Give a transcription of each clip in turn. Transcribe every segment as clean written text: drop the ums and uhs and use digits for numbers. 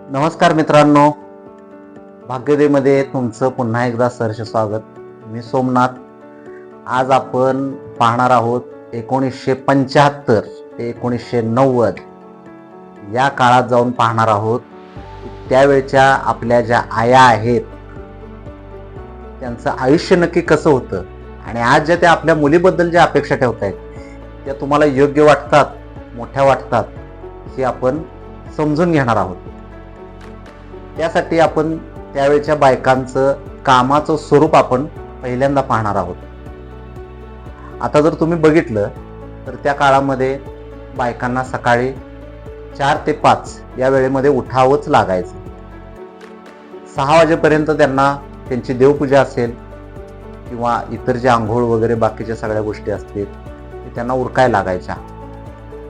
नमस्कार मित्रांनो, भाग्योदयमध्ये तुमचं पुन्हा एकदा सहर्ष स्वागत. मी सोमनाथ. आज आपण पाहणार आहोत 1975 ते 1990 या काळात जाऊन पाहणार आहोत. त्यावेळच्या आपल्या ज्या आया आहेत त्यांचं आयुष्य नक्की कसं होतं आणि आज ज्या त्या आपल्या मुलीबद्दल ज्या अपेक्षा ठेवत आहेत त्या तुम्हाला योग्य वाटतात, मोठ्या वाटतात, हे आपण समजून घेणार आहोत. त्यासाठी आपण त्यावेळच्या बायकांचं कामाचं स्वरूप आपण पहिल्यांदा पाहणार आहोत. आता जर तुम्ही बघितलं तर त्या काळामध्ये बायकांना सकाळी 4 ते 5 या वेळेमध्ये उठावंच लागायचं. 6 वाजेपर्यंत त्यांना त्यांची देवपूजा असेल किंवा इतर जे आंघोळ वगैरे बाकीच्या सगळ्या गोष्टी असतील ते त्यांना उरकायला लागायच्या.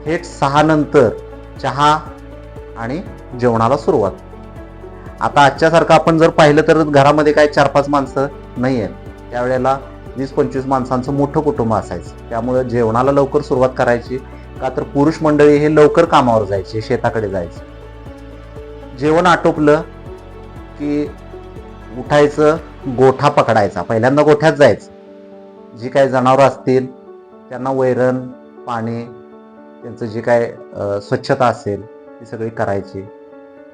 थेट 6 नंतर चहा आणि जेवणाला सुरुवात. आता आजच्यासारखं आपण जर पाहिलं तर घरामध्ये काय 4-5 माणसं नाही आहेत. त्यावेळेला 20-25 माणसांचं मोठं कुटुंब असायचं. त्यामुळे जेवणाला लवकर सुरुवात करायची, का तर पुरुष मंडळी हे लवकर कामावर जायचे, शेताकडे जायचे. जेवण आटोपलं की उठायचं, गोठा पकडायचा. पहिल्यांदा गोठ्यात जायचं. जी काही जनावरं असतील त्यांना वैरण, पाणी, त्यांचं जे काय स्वच्छता असेल ती सगळी करायची.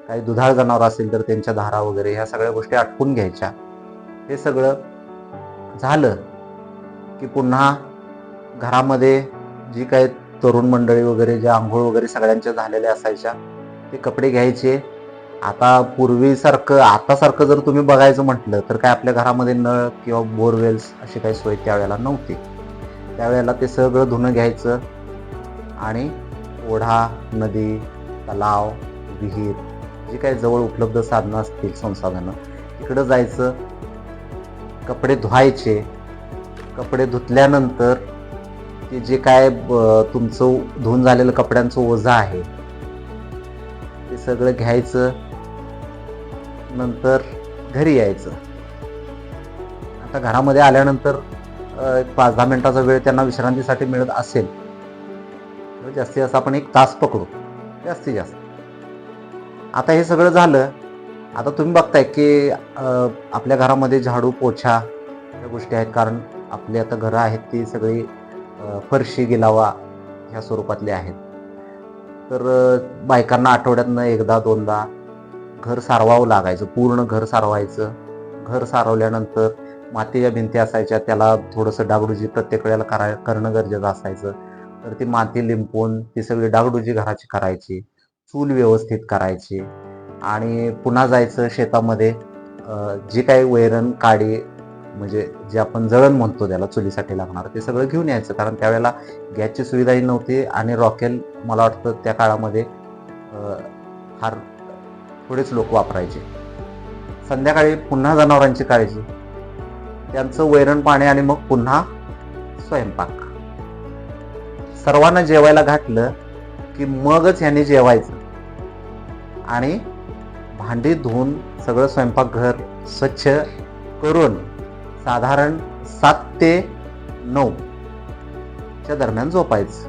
काही दुधाळ जनावर असेल तर त्यांच्या धारा वगैरे ह्या सगळ्या गोष्टी आटपून घ्यायच्या. हे सगळं झालं की पुन्हा घरामध्ये जी काही तरुण मंडळी वगैरे ज्या आंघोळ वगैरे सगळ्यांच्या झालेल्या असायच्या ते कपडे घ्यायचे. आता पूर्वीसारखं आतासारखं जर तुम्ही बघायचं म्हटलं तर काय आपल्या घरामध्ये नळ किंवा बोरवेल्स अशी काही सोय त्यावेळेला नव्हती. त्यावेळेला ते सगळं धुणं घ्यायचं आणि ओढा, नदी, तलाव, विहीर जी काही जवळ उपलब्ध साधनं असतील, संसाधनं, तिकडं जायचं. कपडे धुवायचे. कपडे धुतल्यानंतर ते जे काय तुमचं धुवून झालेलं कपड्यांचं ओझं आहे ते सगळं घ्यायचं. नंतर घरी यायचं. आता घरामध्ये आल्यानंतर 5-10 मिनिटाचा वेळ त्यांना विश्रांतीसाठी मिळत असेल तर जास्तीत जास्त आपण 1 तास पकडू, जास्तीत जास्त. आता हे सगळं झालं. आता तुम्ही बघताय की आपल्या घरामध्ये झाडू, पोछा या गोष्टी आहेत, कारण आपली आता घरं आहेत ती सगळी फरशी, गिलावा ह्या स्वरूपातली आहेत. तर बायकांना आठवड्यातनं 1दा-2दा घर सारवावं लागायचं. पूर्ण घर सारवायचं. घर सारवल्यानंतर मातीच्या भिंती असायच्या, त्याला थोडंसं डागडुजी प्रत्येक वेळेला करणं गरजेचं असायचं. तर ती माती लिंपून ती सगळी डागडुजी घराची करायची, चूल व्यवस्थित करायची आणि पुन्हा जायचं शेतामध्ये. जी काही वैरण, काडी म्हणजे जे आपण जळण म्हणतो त्याला, चुलीसाठी लागणार ते सगळं घेऊन यायचं, कारण त्यावेळेला गॅसची सुविधाही नव्हती आणि रॉकेल मला वाटतं त्या काळामध्ये फार थोडेच लोक वापरायचे. संध्याकाळी पुन्हा जनावरांची काळजी, त्यांचं वैरण, पाणी आणि मग पुन्हा स्वयंपाक. सर्वांना जेवायला घातलं की मगच ह्यांनी जेवायचं आणि भांडी धुवून सगळं स्वयंपाकघर स्वच्छ करून साधारण 7 ते 9 च्या दरम्यान झोपायचं.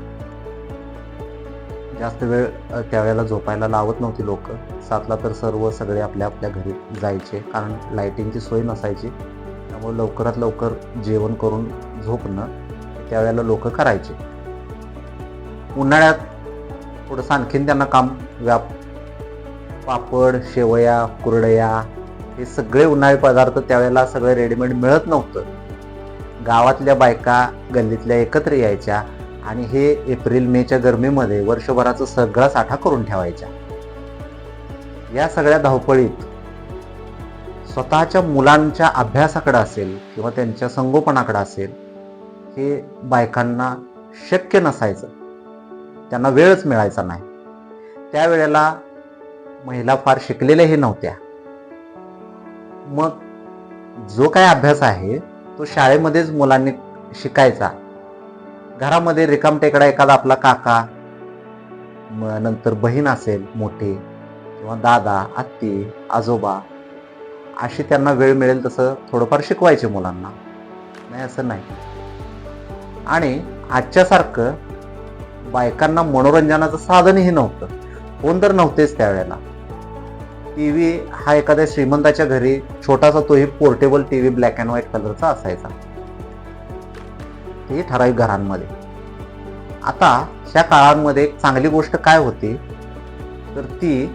जास्त वेळ त्यावेळेला झोपायला लावत नव्हती लोक. 7ला तर सगळे आपल्या आपल्या घरी जायचे, कारण लाईटिंगची सोय नसायची. त्यामुळे लवकरात लवकर जेवण करून झोपणं त्यावेळेला लोक करायचे. उन्हाळ्यात थोडंसं आणखीन त्यांना काम पापड, शेवया, कुरडया हे सगळे उन्हाळी पदार्थ त्यावेळेला सगळे रेडीमेड मिळत नव्हतं. गावातल्या बायका गल्लीतल्या एकत्र यायच्या आणि हे एप्रिल-मेच्या गरमीमध्ये वर्षभराचा सगळा साठा करून ठेवायच्या. या सगळ्या धावपळीत स्वतःच्या मुलांच्या अभ्यासाकडे असेल किंवा त्यांच्या संगोपनाकडे असेल हे बायकांना शक्य नसायचं. त्यांना वेळच मिळायचा नाही. त्यावेळेला महिला फार शिकलेल्याही नव्हत्या. मग जो काय अभ्यास आहे तो शाळेमध्येच मुलांनी शिकायचा. घरामध्ये रिकामटेकडा एखादा आपला काका, नंतर बहीण असेल मोठी, किंवा दादा, आत्ती, आजोबा, अशी त्यांना वेळ मिळेल तसं थोडंफार शिकवायचे मुलांना. नाही असं नाही. आणि आजच्यासारखं बायकांना मनोरंजनाचं साधनही नव्हतं. फोन तर नव्हतेच त्यावेळेला. टी व्ही हा एखाद्या श्रीमंताच्या घरी छोटासा तोही portable T V black and white कलरचा असायचा, ते ठराविक घरांमध्ये. आता ह्या काळांमध्ये एक चांगली गोष्ट काय होती तर ती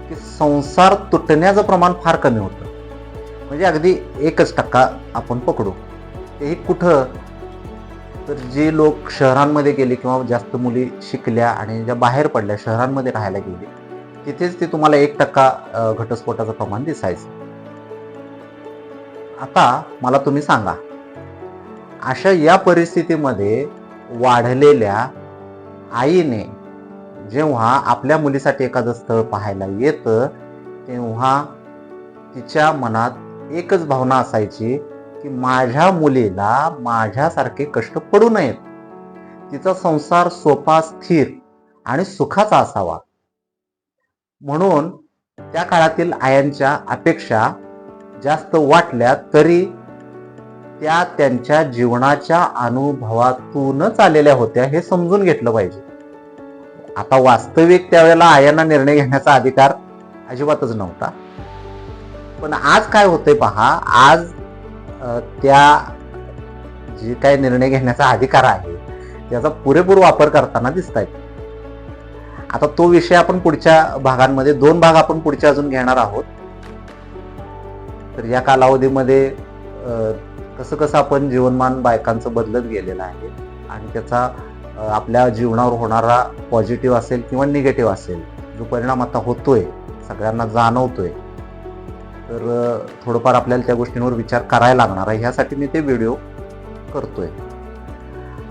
की संसार तुटण्याचं प्रमाण फार कमी होतं. म्हणजे अगदी 1% आपण पकडू. तेही कुठं तर जे लोक शहरांमध्ये गेले किंवा जास्त मुली शिकल्या आणि ज्या बाहेर पडल्या शहरांमध्ये राहायला गेले तिथेच ते तुम्हाला 1% घटस्फोटाचं प्रमाण दिसायचं. आता मला तुम्ही सांगा, अशा या परिस्थितीमध्ये वाढलेल्या आईने जेव्हा आपल्या मुलीसाठी एखादं स्थळ पाहायला येतं तेव्हा तिच्या मनात एकच भावना असायची की माझ्या मुलीला माझ्यासारखे कष्ट पडू नयेत, तिचा संसार सोपा, स्थिर आणि सुखाचा असावा. म्हणून त्या काळातील आयांच्या अपेक्षा जास्त वाटल्या तरी त्या त्यांच्या जीवनाच्या अनुभवातूनच आलेल्या होत्या हे समजून घेतलं पाहिजे. आता वास्तविक त्यावेळेला आयांना निर्णय घेण्याचा अधिकार अजिबातच नव्हता. पण आज काय होतंय पहा, आज त्या जे काही निर्णय घेण्याचा अधिकार आहे त्याचा पुरेपूर वापर करताना दिसत आहेत. आता तो विषय आपण पुढच्या भागांमध्ये 2 भाग आपण पुढच्या अजून घेणार आहोत. तर या कालावधीमध्ये कसं कसं आपण जीवनमान बायकांचं बदलत गेलेलं आहे आणि त्याचा आपल्या जीवनावर होणारा पॉझिटिव्ह असेल किंवा निगेटिव्ह असेल जो परिणाम आता होतोय, सगळ्यांना जाणवतोय, तर थोडंफार आपल्याला त्या गोष्टींवर विचार करायला लागणार आहे. ह्यासाठी मी ते व्हिडिओ करतोय.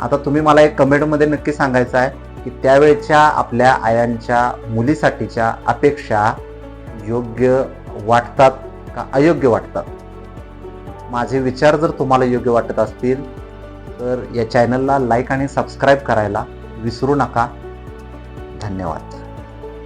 आता तुम्ही मला एक कमेंटमध्ये नक्की सांगायचं आहे की त्यावेळच्या आपल्या आयांच्या मुलीसाठीच्या अपेक्षा योग्य वाटतात का अयोग्य वाटतात. माझे विचार जर तुम्हाला योग्य वाटत असतील तर या चॅनलला लाईक आणि सबस्क्राईब करायला विसरू नका. धन्यवाद.